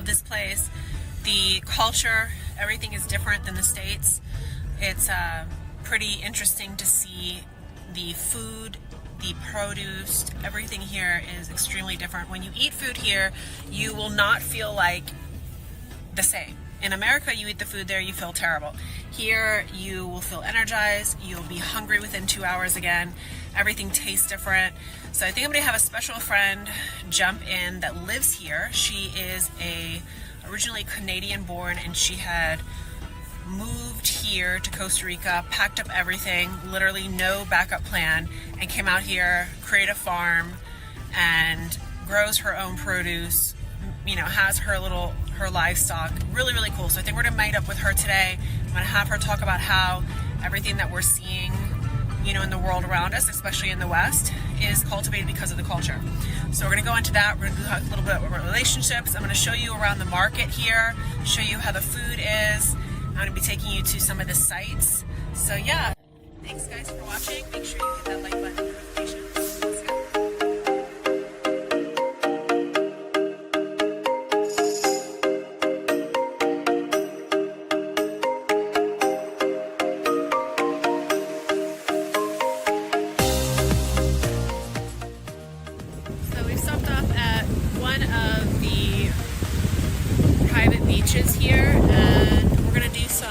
love this place. The culture, everything is different than the States. It's pretty interesting to see the food, the produce, everything here is extremely different. When you eat food here, you will not feel like the same. In America, you eat the food there, you feel terrible. Here, you will feel energized, you'll be hungry within 2 hours again. Everything tastes different. So I think I'm gonna have a special friend jump in that lives here. She is originally Canadian born, and she had moved here to Costa Rica, packed up everything, literally no backup plan, and came out here, created a farm, and grows her own produce, you know, has her livestock. Really, really cool. So I think we're gonna meet up with her today. I'm gonna have her talk about how everything that we're seeing, you know, in the world around us, especially in the West, is cultivated because of the culture. So we're gonna go into that. We're gonna talk a little bit about relationships. I'm gonna show you around the market here, show you how the food is. I'm gonna be taking you to some of the sites. So yeah, thanks guys for watching. Make sure you hit that like button and notifications. Let's go. So we've stopped off at one of the private beaches here, and we're gonna do some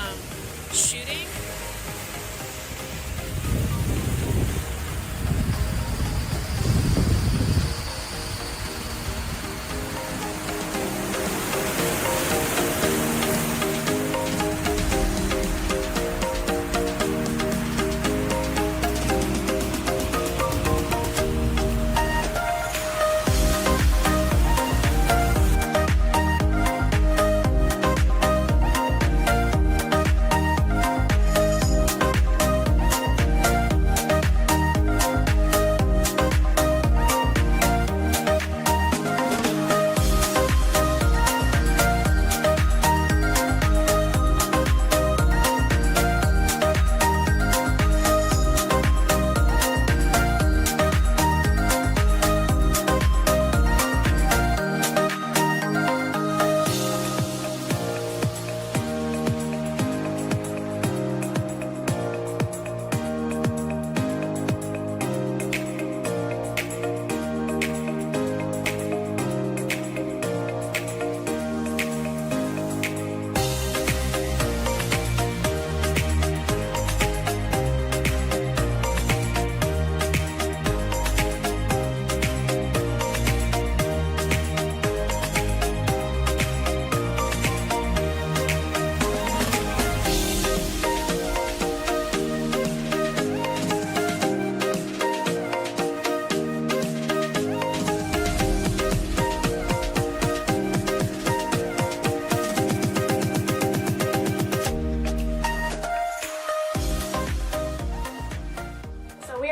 shooting.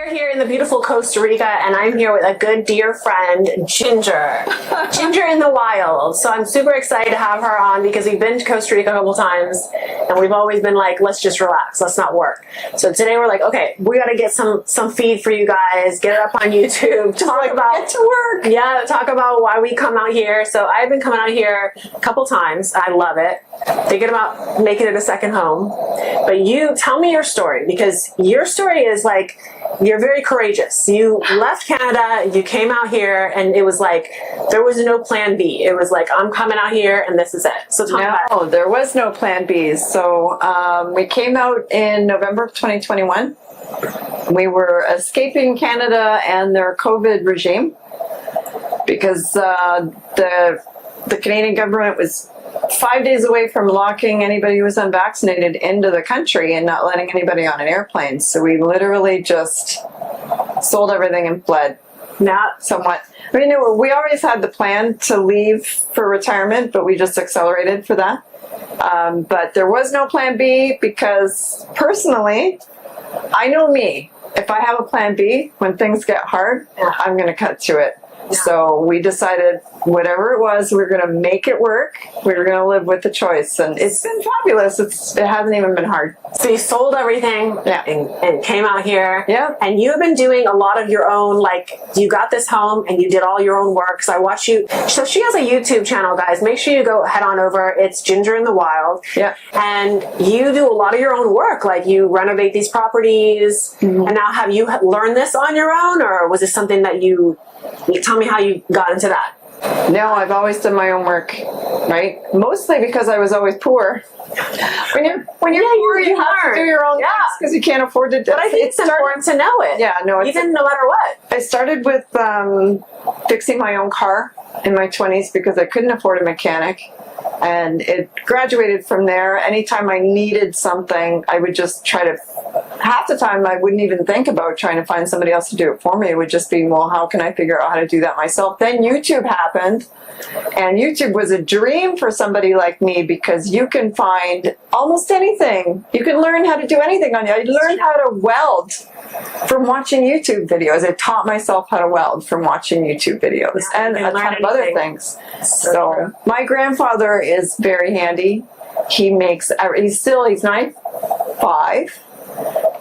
Here in the beautiful Costa Rica, and I'm here with a good dear friend, Ginger. Ginger in the wild. So I'm super excited to have her on because we've been to Costa Rica a couple times and we've always been like, let's just relax, let's not work. So today we're like, okay, we gotta get some feed for you guys, get it up on YouTube, talk about get to work. Yeah, talk about why we come out here. So I've been coming out here a couple times. I love it. Thinking about making it a second home. But you tell me your story, because your story is like, you're very courageous. You left Canada, you came out here, and it was like, there was no plan B. It was like, I'm coming out here and this is it. So talk about it. No, there was no plan B. So we came out in November of 2021. We were escaping Canada and their COVID regime because the Canadian government was 5 days away from locking anybody who was unvaccinated into the country and not letting anybody on an airplane. So we literally just sold everything and fled. Not somewhat. I mean, we always had the plan to leave for retirement, but we just accelerated for that. But there was no plan B because personally, I know me. If I have a plan B, when things get hard, I'm going to cut to it. So we decided whatever it was, we were going to make it work. We were going to live with the choice, and it's been fabulous. It hasn't even been hard. So you sold everything and came out here. Yeah. And you've been doing a lot of your own, like, you got this home and you did all your own work. So I watch you. So she has a YouTube channel, guys. Make sure you go head on over. It's Ginger in the Wild. Yeah. And you do a lot of your own work. Like, you renovate these properties. And now, have you learned this on your own, or was this something that you tell me how you got into that? No, I've always done my own work, right? Mostly because I was always poor. When you're poor, you have to do your own things because you can't afford to do it. But I think it's important to know it. Yeah, no, even no matter what. I started with fixing my own car in my 20s because I couldn't afford a mechanic. And it graduated from there. Anytime I needed something, I would just try to, half the time I wouldn't even think about trying to find somebody else to do it for me. It would just be, well, how can I figure out how to do that myself? Then YouTube happened. And YouTube was a dream for somebody like me because you can find almost anything. You can learn how to do anything on it. I learned how to weld from watching YouTube videos. I taught myself how to weld from watching YouTube videos and a ton of other things. So my grandfather is very handy. He makes, he's 95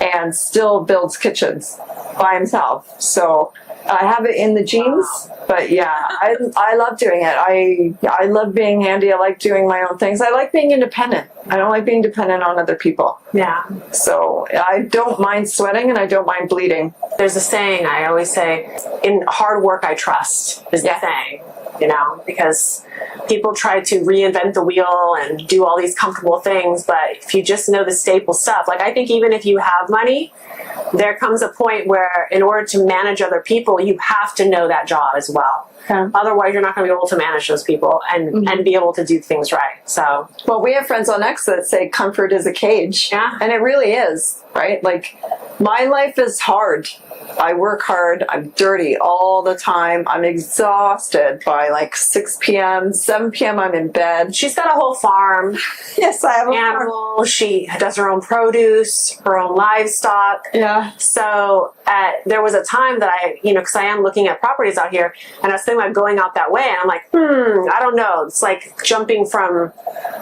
and still builds kitchens by himself. So I have it in the genes, but yeah, I love doing it. I love being handy. I like doing my own things. I like being independent. I don't like being dependent on other people. Yeah. So I don't mind sweating and I don't mind bleeding. There's a saying I always say, in hard work I trust, is the saying, you know, because people try to reinvent the wheel and do all these comfortable things, but if you just know the staple stuff, like I think even if you have money, there comes a point where in order to manage other people, you have to know that job as well. Okay. Otherwise, you're not going to be able to manage those people and be able to do things right. So, well, we have friends on X that say comfort is a cage. Yeah. And it really is, right? Like, my life is hard. I work hard. I'm dirty all the time. I'm exhausted by like 6 p.m., 7 p.m. I'm in bed. She's got a whole farm. Yes, I have a animal. She does her own produce, her own livestock. Yeah. So there was a time that I, you know, because I am looking at properties out here, and I was thinking about going out that way, and I'm like, I don't know. It's like jumping from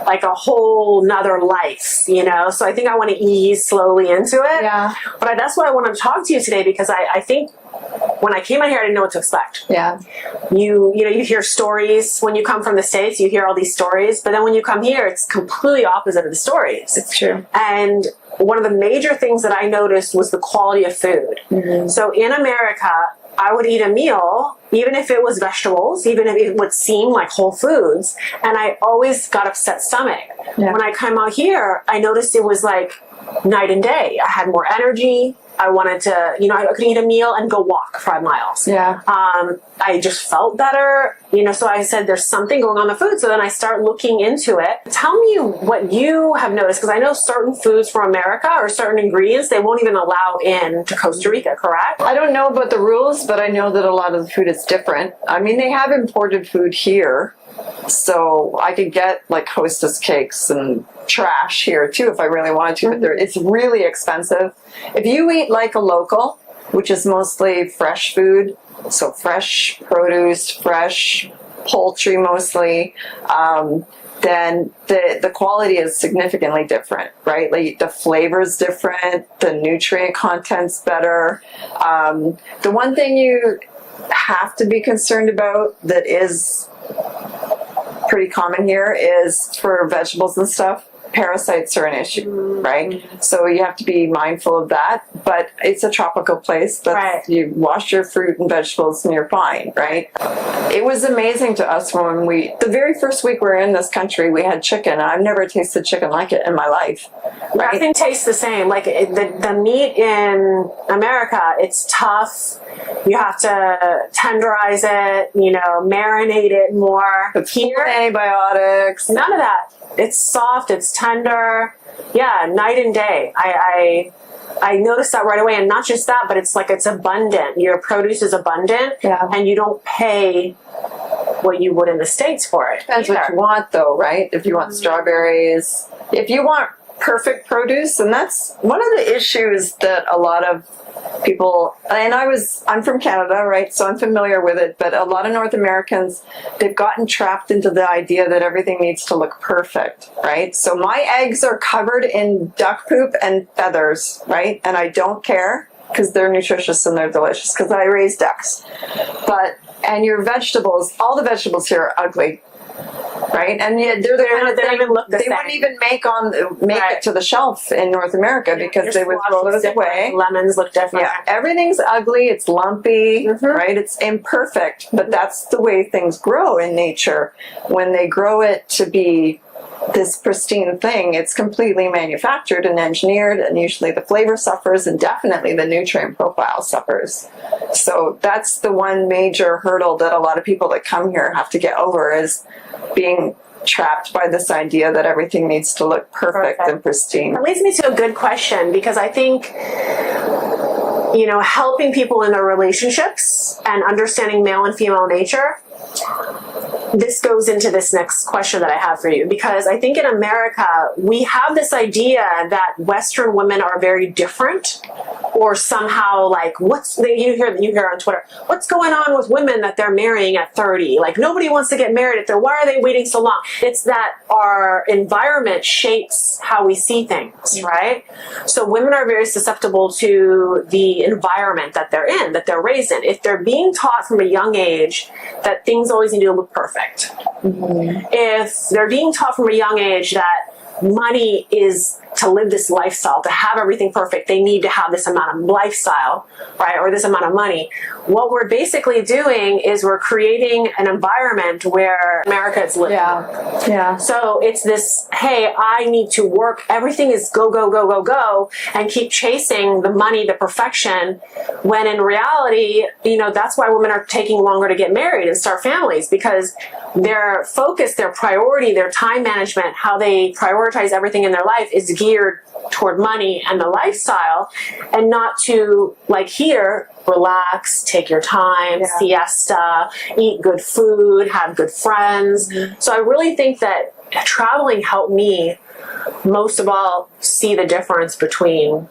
like a whole nother life, you know? So I think I want to ease slowly into it. Yeah. But that's why I want to talk to you today, because I think when I came out here, I didn't know what to expect. Yeah. You know, you hear stories when you come from the States, you hear all these stories, but then when you come here, it's completely opposite of the stories. It's true. And one of the major things that I noticed was the quality of food. So in America, I would eat a meal, even if it was vegetables, even if it would seem like whole foods, and I always got upset stomach. Yeah. When I came out here, I noticed it was like night and day. I had more energy. I wanted to, you know, I could eat a meal and go walk 5 miles. Yeah. I just felt better, you know, so I said there's something going on in the food. So then I start looking into it. Tell me what you have noticed, because I know certain foods from America or certain ingredients, they won't even allow in to Costa Rica, correct? I don't know about the rules, but I know that a lot of the food is different. I mean, they have imported food here. So I could get like Hostess cakes and trash here too if I really wanted to, but it's really expensive. If you eat like a local, which is mostly fresh food, so fresh produce, fresh poultry mostly, then the quality is significantly different, right? Like the flavor's different, the nutrient content's better. The one thing you have to be concerned about that is pretty common here is for vegetables and stuff, parasites are an issue, right? So you have to be mindful of that, but it's a tropical place. You wash your fruit and vegetables and you're fine, right? It was amazing to us when the very first week we were in this country, we had chicken. I've never tasted chicken like it in my life. Right? Nothing tastes the same. Like the meat in America, it's tough. You have to tenderize it, you know, marinate it more. It's full of antibiotics. None of that. It's soft, it's tender. Yeah, night and day. I noticed that right away, and not just that, but it's like it's abundant. Your produce is abundant, and you don't pay what you would in the States for it. Depends what you want, though, right? If you want strawberries, if you want perfect produce, and that's one of the issues that a lot of people, and I'm from Canada, right? So I'm familiar with it, but a lot of North Americans, they've gotten trapped into the idea that everything needs to look perfect, right? So my eggs are covered in duck poop and feathers, right? And I don't care because they're nutritious and they're delicious because I raise ducks. And your vegetables, all the vegetables here are ugly. Right, and yet they're the kind of thing even look the they same. Wouldn't even make it to the shelf in North America because they would squash throw looks those away. Lemons look different. Yeah, everything's ugly. It's lumpy, right? It's imperfect, but that's the way things grow in nature. When they grow it to be this pristine thing, it's completely manufactured and engineered, and usually the flavor suffers and definitely the nutrient profile suffers. So that's the one major hurdle that a lot of people that come here have to get over, is being trapped by this idea that everything needs to look perfect and pristine. That leads me to a good question, because I think, helping people in their relationships and understanding male and female nature, this goes into this next question that I have for you, because I think in America, we have this idea that Western women are very different, or somehow like, you hear on Twitter, what's going on with women that they're marrying at 30? Like, nobody wants to get married at 30. Why are they waiting so long? It's that our environment shapes how we see things, right? So women are very susceptible to the environment that they're in, that they're raised in. If they're being taught from a young age that things always need to look perfect, if they're being taught from a young age that money is to live this lifestyle, to have everything perfect, they need to have this amount of lifestyle, right? Or this amount of money. What we're basically doing is we're creating an environment where America is living. Yeah. So it's this, hey, I need to work. Everything is go, go, go, go, go, and keep chasing the money, the perfection, when in reality, that's why women are taking longer to get married and start families, because their focus, their priority, their time management, how they prioritize everything in their life is geared toward money and the lifestyle, and not to, like here, relax, take your time, siesta, eat good food, have good friends. So I really think that traveling helped me most of all see the difference between.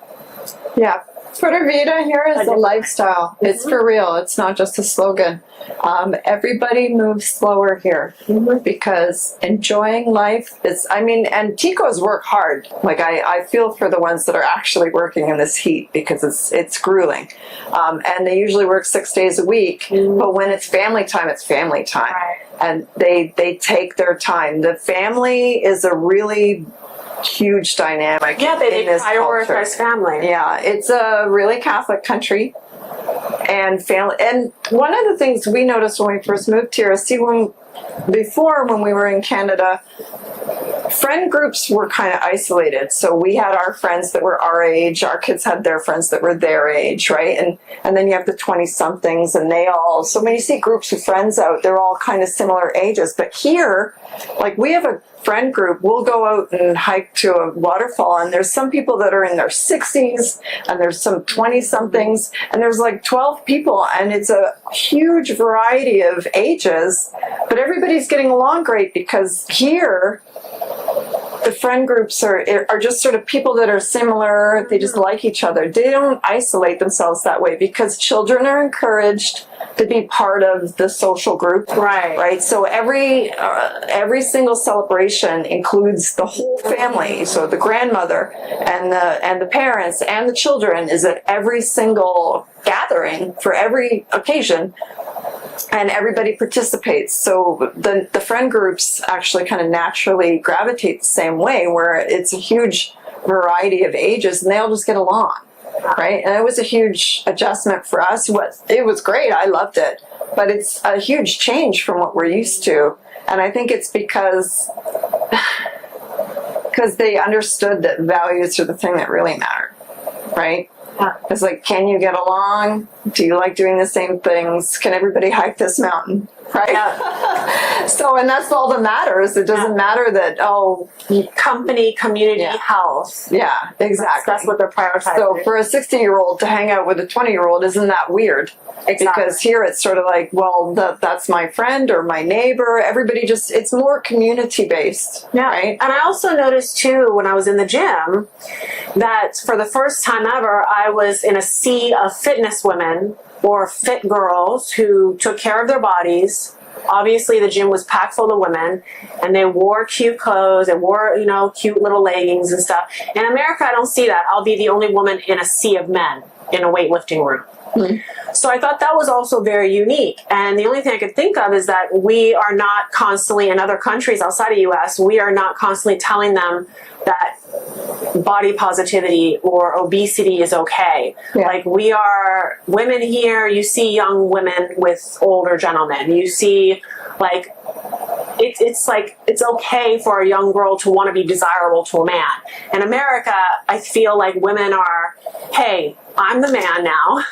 Yeah. Pura Vida here is a lifestyle. It's for real. It's not just a slogan. Everybody moves slower here because enjoying life is, and Ticos work hard. Like I feel for the ones that are actually working in this heat, because it's grueling. And they usually work 6 days a week, but when it's family time, it's family time. Right. And they take their time. The family is a really huge dynamic. Yeah, they in this prioritize culture. family. Yeah, it's a really Catholic country, and family. And one of the things we noticed when we first moved here is, when we were in Canada, friend groups were kind of isolated. So we had our friends that were our age, our kids had their friends that were their age, right? And then you have the 20-somethings, and so when you see groups of friends out, they're all kind of similar ages. But here, like, we have a friend group, we'll go out and hike to a waterfall, and there's some people that are in their 60s, and there's some 20-somethings, and there's like 12 people, and it's a huge variety of ages, but everybody's getting along great, because here the friend groups are just sort of people that are similar. They just like each other. They don't isolate themselves that way, because children are encouraged to be part of the social group. Right. So every single celebration includes the whole family. So the grandmother and the parents and the children is at every single gathering for every occasion. And everybody participates. So the friend groups actually kind of naturally gravitate the same way, where it's a huge variety of ages and they all just get along, right? And it was a huge adjustment for us. It was great. I loved it. But it's a huge change from what we're used to. And I think it's because they understood that values are the thing that really matter, right? It's like, can you get along? Do you like doing the same things? Can everybody hike this mountain? right? Yeah. So, and that's all that matters. It doesn't matter that, Company, community, Yeah. health. yeah, exactly. That's what they're prioritizing. So for a 60-year-old to hang out with a 20-year-old, isn't that weird? Exactly. Because here it's sort of like, well, that's my friend or my neighbor. Everybody just, it's more community based, Yeah. right? And I also noticed too, when I was in the gym, that for the first time ever, I was in a sea of fitness women or fit girls who took care of their bodies. Obviously, the gym was packed full of women, and they wore cute clothes and wore, cute little leggings and stuff. In America, I don't see that. I'll be the only woman in a sea of men in a weightlifting room. So I thought that was also very unique. And the only thing I could think of is that we are not constantly, in other countries outside of US, we are not constantly telling them that body positivity or obesity is okay. Yeah. Like, we are women here, you see young women with older gentlemen. You see, like, it's like, it's okay for a young girl to want to be desirable to a man. In America, I feel like women are, hey, I'm the man now.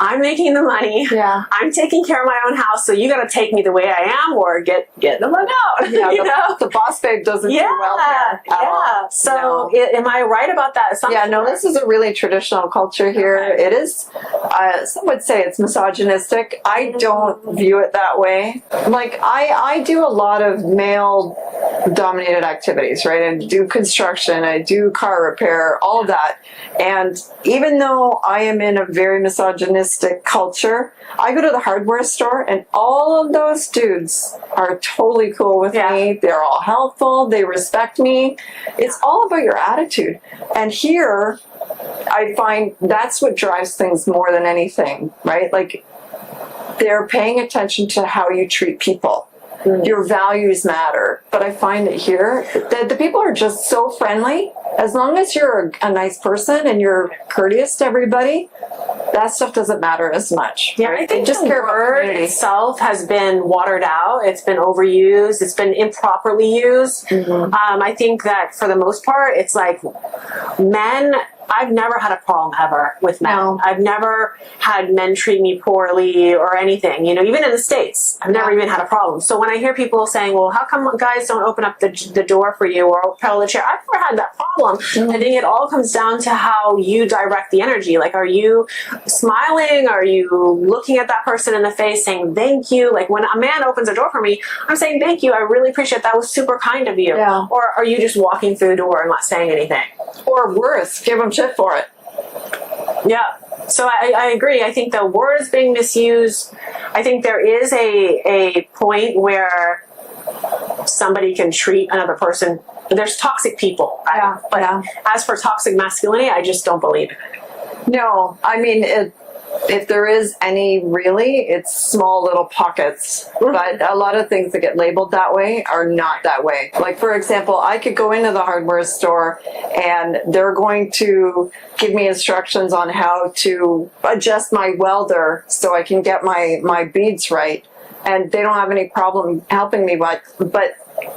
I'm making the money. Yeah. I'm taking care of my own house, so you got to take me the way I am, or get the fuck out. Yeah, the boss babe doesn't do well here at all. So, No. am I right about that? Yeah, no, this is a really traditional culture here. Okay. It is, some would say it's misogynistic. I don't view it that way. Like, I do a lot of male dominated activities, right? I do construction, I do car repair, all of that. And even though I am in a very misogynistic culture, I go to the hardware store and all of those dudes are totally cool with me. They're all helpful. They respect me. It's all about your attitude. And here, I find that's what drives things more than anything, right? Like, they're paying attention to how you treat people. Your values matter. But I find that here, the people are just so friendly. As long as you're a nice person and you're courteous to everybody, that stuff doesn't matter as much. Yeah, right? I think They just the care about word community. itself has been watered out. It's been overused. It's been improperly used. I think that for the most part, it's like men. I've never had a problem ever with men. No. I've never had men treat me poorly or anything. Even in the States, I've never even had a problem. So when I hear people saying, well, how come guys don't open up the door for you or pedal the chair? I've never had that problem. I think it all comes down to how you direct the energy. Like, are you smiling? Are you looking at that person in the face saying thank you? Like, when a man opens a door for me, I'm saying thank you. I really appreciate that. Was super kind of you. Yeah. Or are you just walking through the door and not saying anything? Or worse, give them shit for it. Yeah. So I agree. I think the word is being misused. I think there is a point where somebody can treat another person. There's toxic people. Yeah, But as for toxic masculinity, I just don't believe it. No, I mean, if there is any really, it's small little pockets. But a lot of things that get labeled that way are not that way. Like, for example, I could go into the hardware store and they're going to give me instructions on how to adjust my welder so I can get my beads right. And they don't have any problem helping me but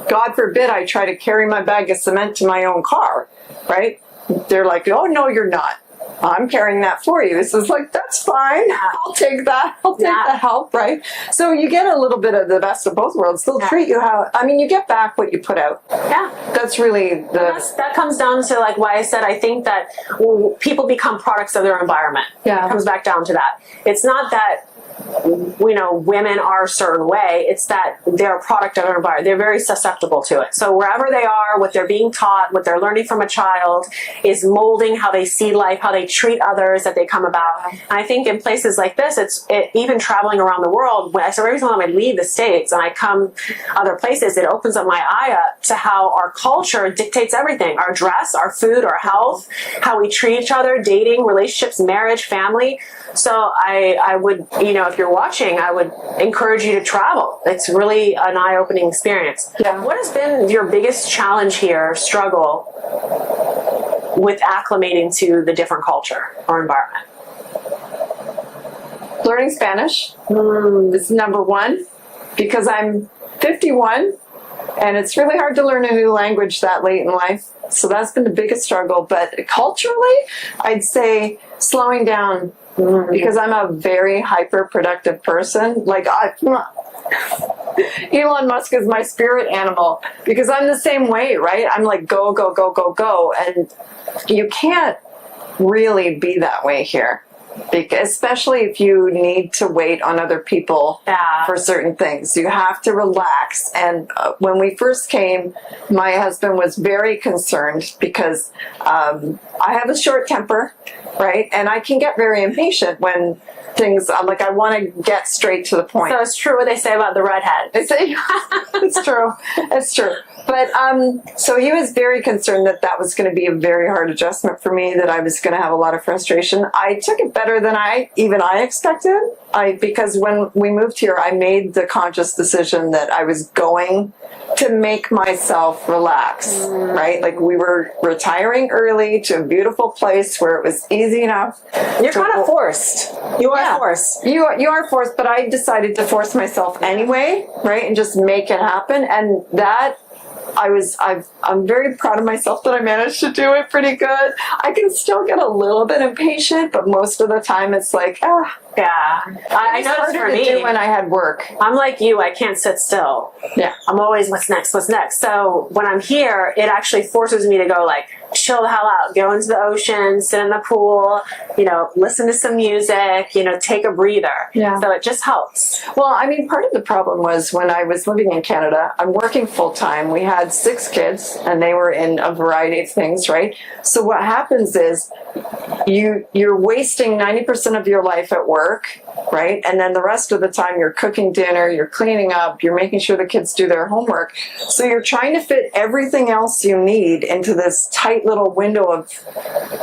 God forbid I try to carry my bag of cement to my own car, right? They're like, oh, no, you're not. I'm carrying that for you. It's like, that's fine. I'll take that. I'll take the help, right? So you get a little bit of the best of both worlds. They'll treat you you get back what you put out. Yeah. That's really that comes down to, like, why I said I think that people become products of their environment. Yeah. It comes back down to that. It's not that women are a certain way. It's that they're a product of their environment. They're very susceptible to it. So wherever they are, what they're being taught, what they're learning from a child is molding how they see life, how they treat others that they come about. And I think in places like this, even traveling around the world, so every time I leave the States and I come other places, it opens up my eye up to how our culture dictates everything. Our dress, our food, our health, how we treat each other, dating, relationships, marriage, family. So I would, if you're watching, I would encourage you to travel. It's really an eye-opening experience. Yeah. What has been your biggest challenge here, struggle, with acclimating to the different culture or environment? learning Spanish. Is number one, because I'm 51 and it's really hard to learn a new language that late in life. So that's been the biggest struggle. But culturally, I'd say slowing down, because I'm a very hyper productive person. Like Elon Musk is my spirit animal because I'm the same way, right? I'm like, go, go, go, go, go. And you can't really be that way here. Because, especially if you need to wait on other people for certain things. You have to relax. And when we first came, my husband was very concerned because I have a short temper, right? And I can get very impatient when things, like I want to get straight to the point. So it's true what they say about the redhead. It's true. It's true. But so he was very concerned that that was going to be a very hard adjustment for me, that I was going to have a lot of frustration. I took it better than I expected. Because when we moved here, I made the conscious decision that I was going to make myself relax, right? Like we were retiring early to a beautiful place where it was easy enough. You're kind of forced. You are forced. You are forced, but I decided to force myself anyway, right? And just make it happen. And that I'm very proud of myself that I managed to do it pretty good. I can still get a little bit impatient, but most of the time it's like, yeah. I know it's harder for to me. do when I had work. I'm like you. I can't sit still. Yeah. I'm always, what's next? What's next? So when I'm here, it actually forces me to go like, chill the hell out, go into the ocean, sit in the pool, listen to some music, take a breather. Yeah. So it just helps. Well, I mean, part of the problem was when I was living in Canada, I'm working full time. We had 6 kids and they were in a variety of things, right? So what happens is you're wasting 90% of your life at work, right? And then the rest of the time you're cooking dinner, you're cleaning up, you're making sure the kids do their homework. So you're trying to fit everything else you need into this tight little window of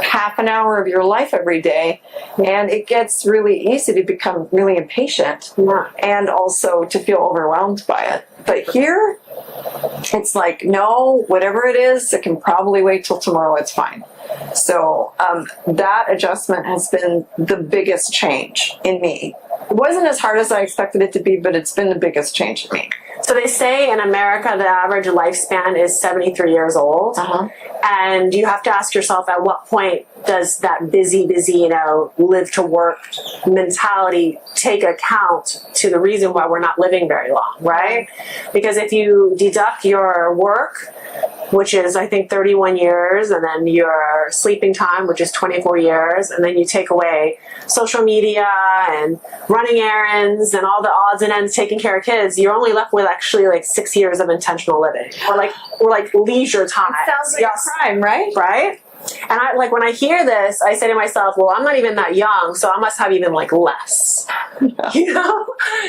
half an hour of your life every day. And it gets really easy to become really impatient and also to feel overwhelmed by it. But here, it's like, no, whatever it is, it can probably wait till tomorrow, it's fine. So that adjustment has been the biggest change in me. It wasn't as hard as I expected it to be, but it's been the biggest change in me. So they say in America, the average lifespan is 73 years old. And you have to ask yourself, at what point does that busy, live to work mentality take account to the reason why we're not living very long, right? Because if you deduct your work, which is, I think, 31 years, and then your sleeping time, which is 24 years, and then you take away social media and running errands and all the odds and ends taking care of kids, you're only left with actually like 6 years of intentional living, or like leisure time. Sounds like a crime, right? Right? And I when I hear this, I say to myself, well, I'm not even that young, so I must have even less.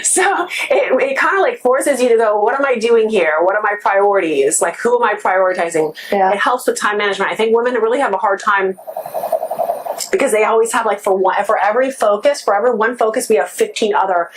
So it kind of forces you to go, what am I doing here? What are my priorities? Who am I prioritizing? Yeah. It helps with time management. I think women really have a hard time because they always have for every one focus, we have 15 other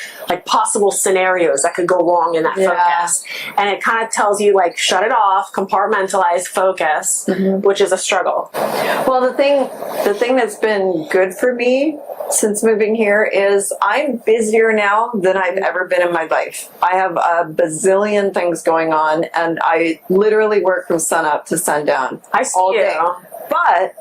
possible scenarios that could go wrong in that focus. And it kind of tells you shut it off, compartmentalize, focus, which is a struggle. Well, the thing that's been good for me since moving here is I'm busier now than I've ever been in my life. I have a bazillion things going on, and I literally work from sun up to sundown. I see all you. day. But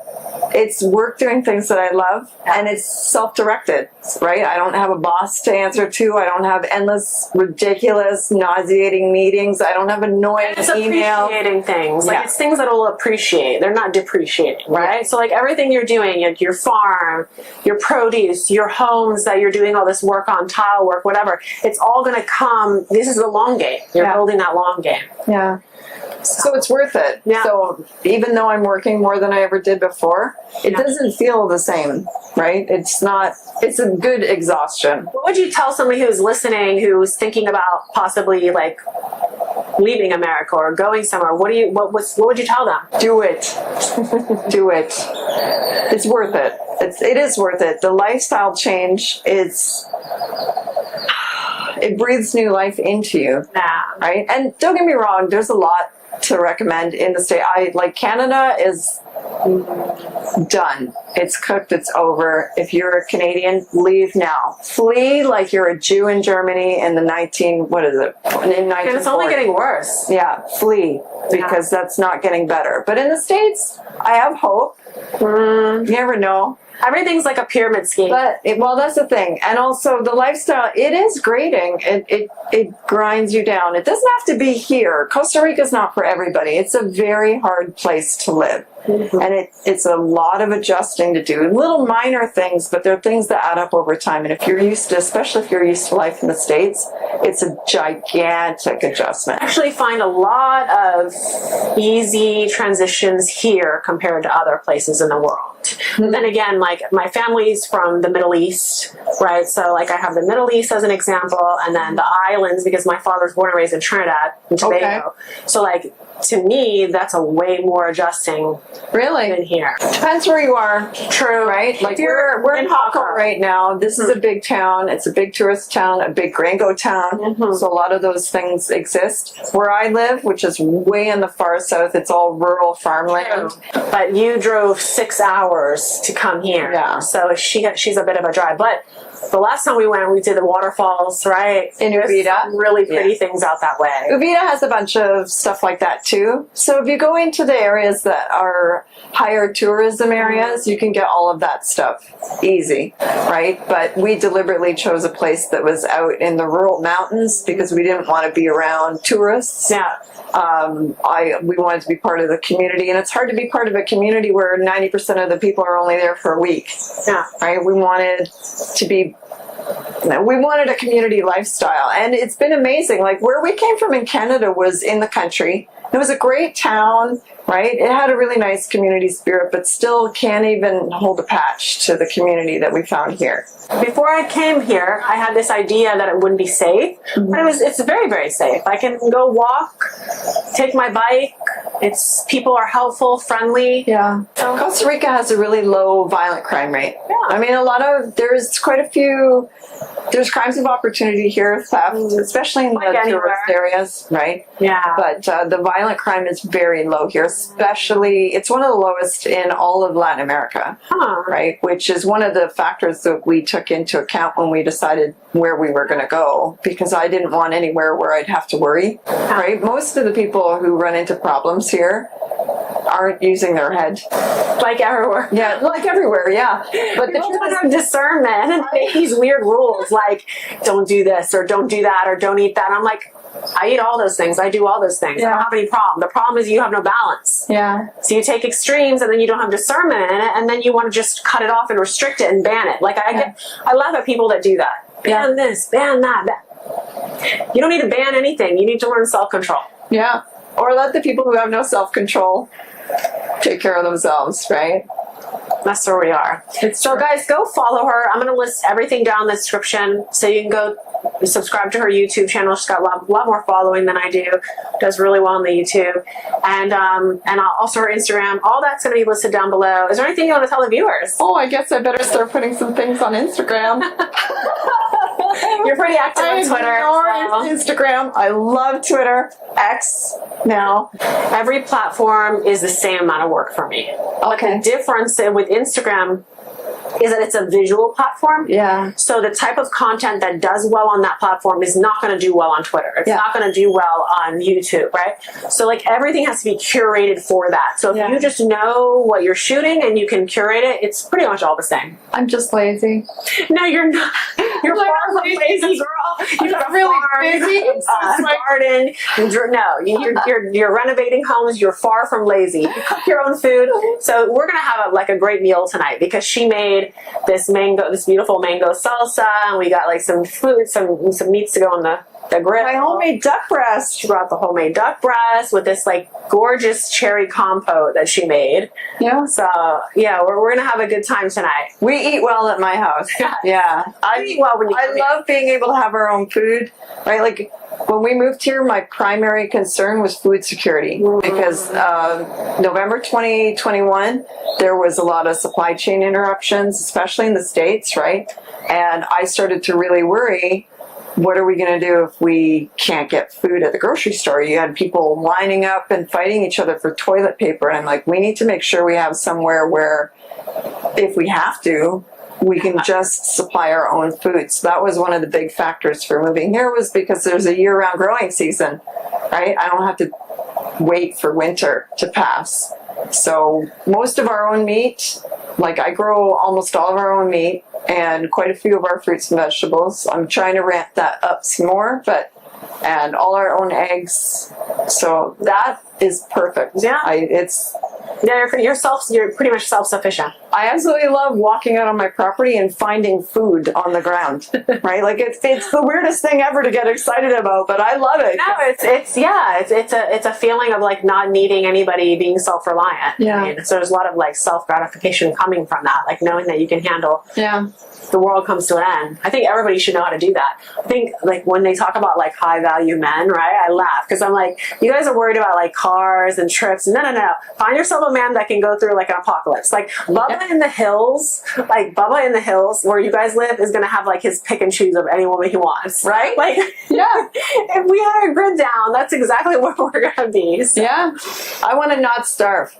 it's work doing things that I love, and it's self-directed, right? I don't have a boss to answer to. I don't have endless, ridiculous, nauseating meetings. I don't have annoying it's email. Appreciating things. It's things that will appreciate. They're not depreciating, right? Yeah. So everything you're doing, your farm, your produce, your homes that you're doing all this work on, tile work, whatever, it's all going to come. This is the long game. You're building that long game. Yeah. So it's worth it. Yeah. So even though I'm working more than I ever did before, it doesn't feel the same, right? It's a good exhaustion. What would you tell somebody who's listening, who's thinking about possibly leaving America or going somewhere? What would you tell them? Do it. Do it. It's worth it. It is worth it. The lifestyle change it breathes new life into you. Yeah. Right? And don't get me wrong, there's a lot to recommend in the state. Canada is done. It's cooked. It's over. If you're a Canadian, leave now. Flee like you're a Jew in Germany in the in 1940. And it's only getting worse. Yeah, flee, because that's not getting better. But in the States, I have hope. You never know. Everything's like a pyramid scheme. But well, that's the thing, and also the lifestyle. It is grating. It grinds you down. It doesn't have to be here. Costa Rica is not for everybody. It's a very hard place to live, and it's a lot of adjusting to do. Little minor things, but they're things that add up over time. And if you're used to, especially if you're used to life in the States, it's a gigantic adjustment. I actually find a lot of easy transitions here compared to other places in the world. Then again, like my family's from the Middle East, right? So like I have the Middle East as an example, and then the islands, because my father's born and raised in Trinidad and Tobago. So like to me, that's a way more adjusting Really? than here. Depends where you are. True. Right? Like If you're we're in Hawkeye Hawkeye. right now. This is a big town. It's a big tourist town, a big gringo town. So a lot of those things exist. Where I live, which is way in the far south, it's all rural farmland. But you drove 6 hours to come here. Yeah. So she's a bit of a drive. But the last time we went, we did the waterfalls, right? In There's Uvita. some really pretty things out that way. Uvita has a bunch of stuff like that too. So if you go into the areas that are higher tourism areas, you can get all of that stuff easy, right? But we deliberately chose a place that was out in the rural mountains because we didn't want to be around tourists. Yeah. We wanted to be part of the community, and it's hard to be part of a community where 90% of the people are only there for a week. Yeah. Right? We wanted a community lifestyle, and it's been amazing. Like where we came from in Canada was in the country. It was a great town, right? It had a really nice community spirit, but still can't even hold a patch to the community that we found here. Before I came here, I had this idea that it wouldn't be safe, but it's very, very safe. I can go walk, take my bike. People are helpful, friendly. Yeah. Costa Rica has a really low violent crime rate. Yeah. I mean, there's quite a few, there's crimes of opportunity here, theft, especially in Like the anywhere. tourist areas, right? Yeah. But the violent crime is very low here, especially, it's one of the lowest in all of Latin America, right? Which is one of the factors that we took into account when we decided where we were going to go, because I didn't want anywhere where I'd have to worry, right? Most of the people who run into problems here aren't using their head. Like everywhere. Yeah, like everywhere, yeah. But the People truth don't is, have discernment and make these weird rules like don't do this or don't do that or don't eat that. I'm like, I eat all those things. I do all those things. I don't have any problem. The problem is you have no balance. yeah. So you take extremes and then you don't have discernment in it, and then you want to just cut it off and restrict it and ban it. Like I laugh at people that do that. Ban this, ban that. You don't need to ban anything. You need to learn self-control. Yeah. Or let the people who have no self-control take care of themselves, right? That's where we are. So guys, go follow her. I'm going to list everything down in the description so you can go subscribe to her YouTube channel. She's got a lot more following than I do. Does really well on the YouTube. And also her Instagram. All that's going to be listed down below. Is there anything you want to tell the viewers? Oh, I guess I better start putting some things on Instagram. You're pretty active on Twitter. Instagram. I love Twitter. X now. Every platform is the same amount of work for me. Okay. The difference with Instagram is that it's a visual platform. Yeah. So the type of content that does well on that platform is not going to do well on Twitter. It's Yeah. not going to do well on YouTube, right? So like everything has to be curated for that. So if you just know what you're shooting and you can curate it, it's pretty much all the same. I'm just lazy. No, you're not. You're far from lazy, girl. You got a really farm, busy. you got a garden. You're renovating homes. You're far from lazy. You cook your own food. So we're gonna have a great meal tonight because she made this beautiful mango salsa, and we got like some food, some meats to go on the grill. My homemade duck breast. She brought the homemade duck breast with this like gorgeous cherry compote that she made. Yeah. So yeah, we're gonna have a good time tonight. We eat well at my house. Yeah. I eat well when you I come in. love being able to have our own food, right? Like when we moved here, my primary concern was food security because November 2021, there was a lot of supply chain interruptions, especially in the States, right? And I started to really worry, what are we going to do if we can't get food at the grocery store? You had people lining up and fighting each other for toilet paper. And I'm like, we need to make sure we have somewhere where if we have to, we can just supply our own food. So that was one of the big factors for moving here, was because there's a year-round growing season, right? I don't have to wait for winter to pass. So most of our own meat Like, I grow almost all of our own meat and quite a few of our fruits and vegetables. I'm trying to ramp that up some more, and all our own eggs. So that is perfect. Yeah. You're pretty much self-sufficient. I absolutely love walking out on my property and finding food on the ground, right? Like, it's the weirdest thing ever to get excited about, but I love it. No, it's a feeling of like not needing anybody, being self-reliant. Yeah. I mean, so there's a lot of like self-gratification coming from that, like knowing that you can handle. Yeah. The world comes to an end. I think everybody should know how to do that. I think like when they talk about like high value men, right? I laugh because I'm like, you guys are worried about like cars and trips. No. Find yourself a man that can go through like an apocalypse. Like Bubba in the hills, where you guys live, is going to have like his pick and choose of any woman he wants, right? Like, Yeah. if we had our grid down, that's exactly what we're going to be. So. Yeah. I want to not starve.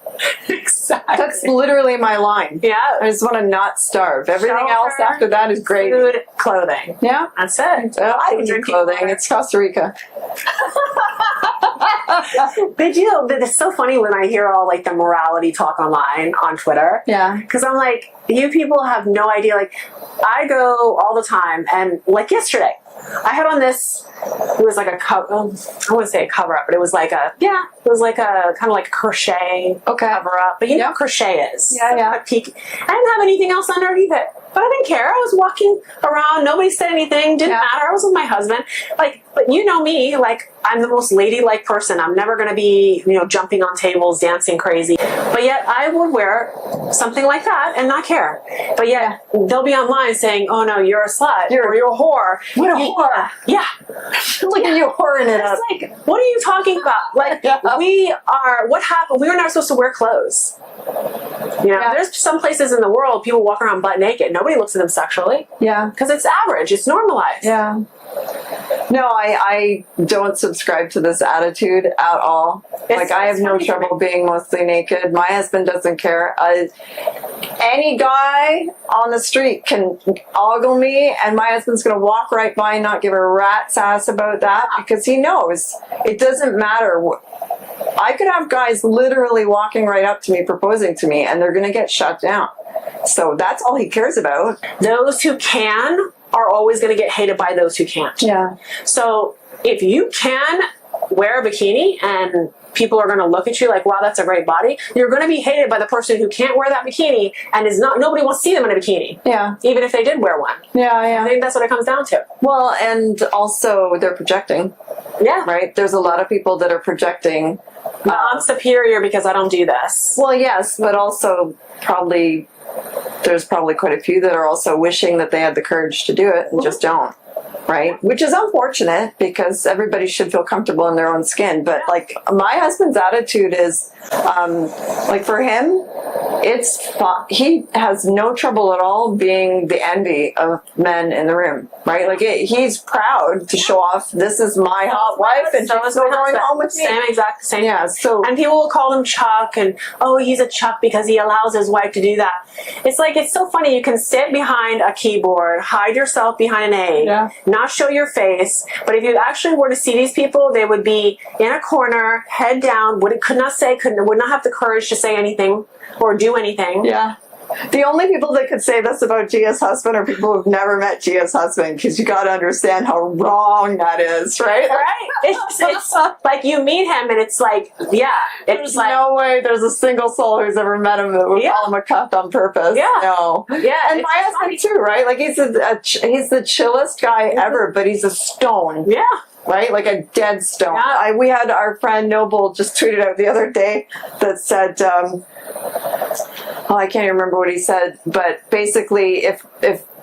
Exactly. That's literally my line. Yeah. I just want to not starve. Everything Shelter, else after that is great. Food, clothing. Yeah. That's it. I can do clothing. It's Costa Rica. It's so funny when I hear all like the morality talk online on Twitter. Yeah. Because I'm like, you people have no idea. Like, I go all the time, and like yesterday, I had on this. It was like a cover. I wouldn't say a cover up, but it was like a It was like a kind of like crochet cover up. But you know what crochet is. Yeah. A peak. I didn't have anything else underneath it. But I didn't care. I was walking around. Nobody said anything. Didn't matter. I was with my husband. Like, but you know me. Like, I'm the most ladylike person. I'm never going to be, jumping on tables, dancing crazy. But yet, I would wear something like that and not care. But yet, they'll be online saying, "Oh no, you're a slut. Or you're a whore." What a whore! Yeah. Look at you whoring it up. It's like, what are you talking about? Like, what happened? We were never supposed to wear clothes. There's some places in the world people walk around butt naked. Nobody looks at them sexually. Yeah. Because it's average. It's normalized. Yeah. No, I don't subscribe to this attitude at all. I have no trouble being mostly naked. My husband doesn't care. Any guy on the street can ogle me, and my husband's going to walk right by and not give a rat's ass about that, because he knows it doesn't matter. I could have guys literally walking right up to me, proposing to me, and they're going to get shut down. So that's all he cares about. Those who can are always going to get hated by those who can't. Yeah. So if you can wear a bikini and people are going to look at you like, wow, that's a great body, you're going to be hated by the person who can't wear that bikini and nobody wants to see them in a bikini. Yeah. Even if they did wear one. Yeah. I think that's what it comes down to. Well, and also they're projecting. Yeah. Right? There's a lot of people that are projecting. I'm superior because I don't do this. Well, yes, but also there's probably quite a few that are also wishing that they had the courage to do it and just don't. Right? Which is unfortunate, because everybody should feel comfortable in their own skin. But like, my husband's attitude is, like, for him, it's fun. He has no trouble at all being the envy of men in the room. Right? Like, he's proud to show off, this is my hot wife, and she's still going home with me. Same. Yeah. So, and people will call him Chuck, and he's a Chuck because he allows his wife to do that. It's like, it's so funny. You can sit behind a keyboard, hide yourself behind an A, not show your face, but if you actually were to see these people, they would be in a corner, head down, would not have the courage to say anything or do anything. Yeah. The only people that could say this about Gia's husband are people who've never met Gia's husband, because you got to understand how wrong that is, right? Right? It's like, you meet him and it's like, there's like, no way there's a single soul who's ever met him that would call him a cunt on purpose. Yeah. No. Yeah. And my husband too, right? Like, he's he's the chillest guy ever, but he's a stone. Yeah. Right? Like a dead stone. Yeah. We had our friend Noble just tweeted out the other day that said, I can't even remember what he said, but basically, if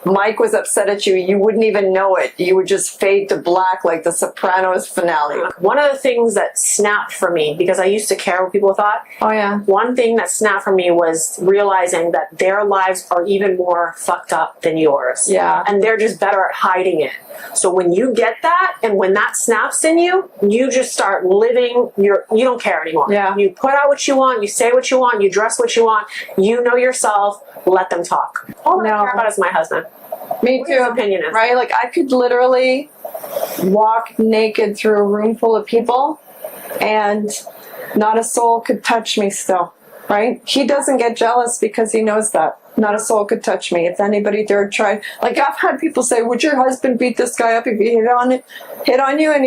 Mike was upset at you, you wouldn't even know it. You would just fade to black like the Sopranos finale. One of the things that snapped for me, because I used to care what people thought. Oh, yeah. One thing that snapped for me was realizing that their lives are even more fucked up than yours. Yeah. And they're just better at hiding it. So when you get that, and when that snaps in you, you just start living you don't care anymore. Yeah. You put out what you want, you say what you want, you dress what you want, you know yourself, let them talk. All I care about is my husband. Me too. His opinion is. Right? Like, I could literally walk naked through a room full of people and not a soul could touch me still. Right? He doesn't get jealous because he knows that. Not a soul could touch me. If anybody dared try, like I've had people say, "Would your husband beat this guy up if he hit on you?" And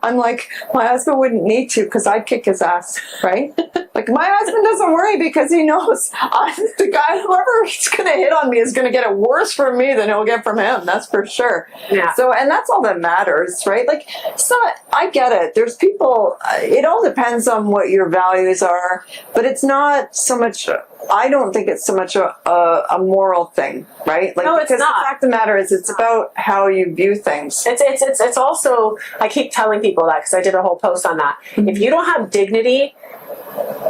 I'm like, my husband wouldn't need to because I'd kick his ass, right? Like my husband doesn't worry because he knows the guy, whoever is going to hit on me, is going to get it worse from me than he'll get from him. That's for sure. Yeah. So, and that's all that matters, right? Like, so I get it. There's people. It all depends on what your values are, but it's not so much. I don't think it's so much a moral thing, right? Like, no, it's because not. the fact of the matter is, it's about how you view things. It's also, I keep telling people that because I did a whole post on that. Mm-hmm. If you don't have dignity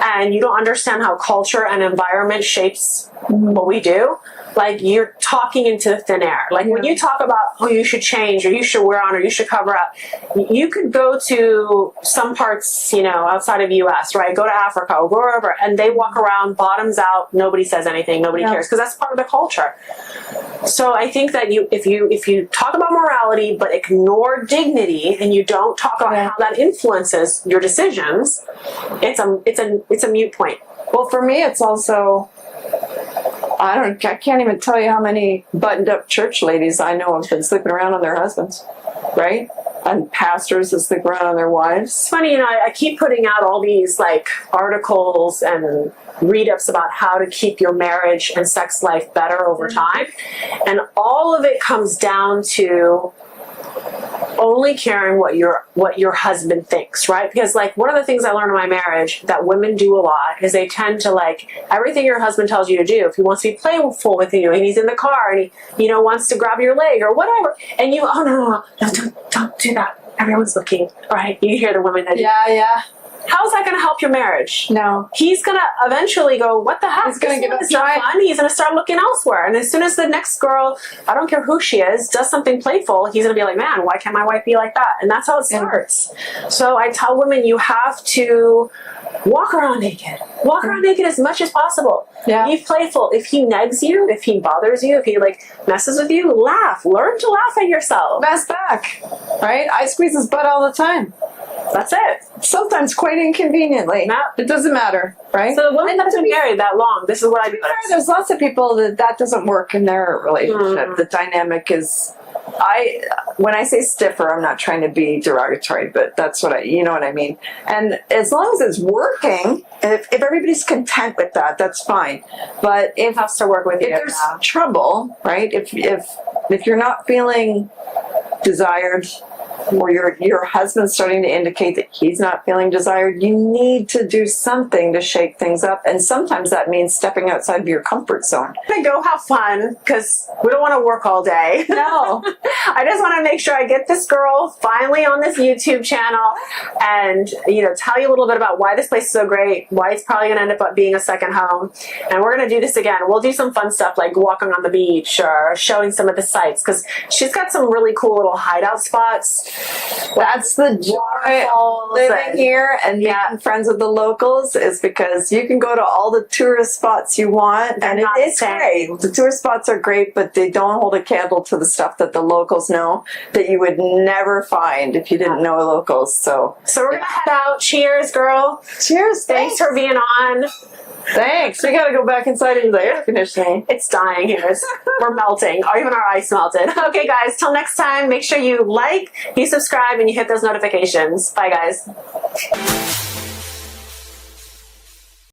and you don't understand how culture and environment shapes what we do, like you're talking into thin air. Like when you talk about, oh, you should change or you should wear on or you should cover up, you could go to some parts, outside of US, right? Go to Africa or wherever, and they walk around bottoms out. Nobody says anything. Nobody cares because that's part of the culture. So I think that if you talk about morality but ignore dignity and you don't talk about how that influences your decisions, it's a moot point. Well, for me, it's also, I can't even tell you how many buttoned up church ladies I know have been sleeping around on their husbands, right? And pastors that sleep around on their wives. It's funny, I keep putting out all these like articles and read-ups about how to keep your marriage and sex life better over time. And all of it comes down to only caring what your husband thinks, right? Because like one of the things I learned in my marriage that women do a lot is they tend to like everything your husband tells you to do. If he wants to be playful with you and he's in the car and he wants to grab your leg or whatever, and you, oh no, don't do that. Everyone's looking, right? You hear the women that how's that going to help your marriage? No. He's going to eventually go, what the heck? He's going to give us fun. He's going to start looking elsewhere. And as soon as the next girl, I don't care who she is, does something playful, he's going to be like, man, why can't my wife be like that? And that's how it starts. So I tell women, you have to walk around naked. Walk around naked as much as possible. Yeah. Be playful. If he negs you, if he bothers you, if he like messes with you, laugh. Learn to laugh at yourself. Mess back, right? I squeeze his butt all the time. That's it. Sometimes quite inconveniently. No. It doesn't matter, right? So the women that have been married that long, this is what I do. There's lots of people that doesn't work in their relationship. The dynamic is, when I say stiffer, I'm not trying to be derogatory, but that's what you know what I mean. And as long as it's working, if everybody's content with that, that's fine. But if has to work with you. If there's trouble, right? If you're not feeling desired, or your husband's starting to indicate that he's not feeling desired, you need to do something to shake things up. And sometimes that means stepping outside of your comfort zone. I'm gonna go have fun because we don't want to work all day. No. I just want to make sure I get this girl finally on this YouTube channel and, tell you a little bit about why this place is so great, why it's probably going to end up being a second home. And we're going to do this again. We'll do some fun stuff like walking on the beach or showing some of the sights because she's got some really cool little hideout spots. That's the joy of living here and being friends with the locals, is because you can go to all the tourist spots you want, and it's great. The tourist spots are great, but they don't hold a candle to the stuff that the locals know that you would never find if you didn't know locals. So we're gonna head out. Cheers, girl. Cheers. Thanks for being on. Thanks. We got to go back inside into the air conditioning. It's dying here. We're melting. Or even our ice melted. Okay, guys. Till next time, make sure you like, you subscribe, and you hit those notifications. Bye, guys.